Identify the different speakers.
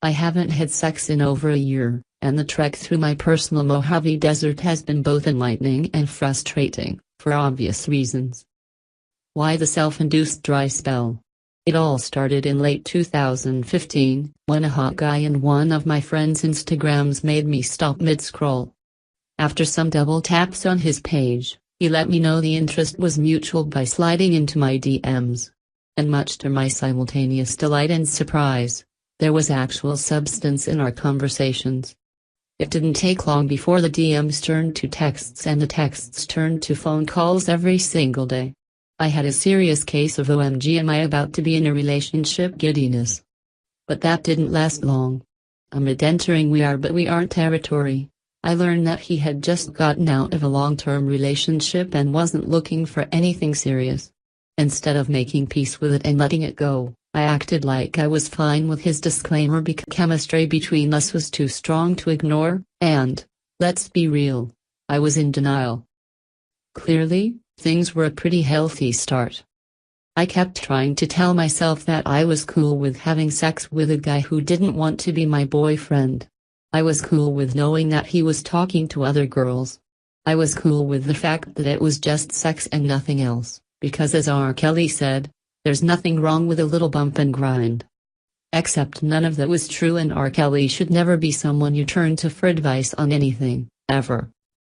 Speaker 1: I haven't had sex in over a year, and the trek through my personal Mojave Desert has been both enlightening and frustrating, for obvious reasons. Why the self-induced dry spell? It all started in late 2015, when a hot guy in one of my friend's Instagrams made me stop mid-scroll. After some double taps on his page, he let me know the interest was mutual by sliding into my DMs. And much to my simultaneous delight and surprise, there was actual substance in our conversations. It didn't take long before the DMs turned to texts and the texts turned to phone calls every single day. I had a serious case of OMG am I about to be in a relationship giddiness. But that didn't last long. Amid entering we are but we aren't territory, I learned that he had just gotten out of a long-term relationship and wasn't looking for anything serious. Instead of making peace with it and letting it go, I acted like I was fine with his disclaimer because chemistry between us was too strong to ignore, and, let's be real, I was in denial. Clearly, things were a pretty healthy start. I kept trying to tell myself that I was cool with having sex with a guy who didn't want to be my boyfriend. I was cool with knowing that he was talking to other girls. I was cool with the fact that it was just sex and nothing else, because as R. Kelly said, there's nothing wrong with a little bump and grind. Except none of that was true, and R. Kelly should never be someone you turn to for advice on anything, ever.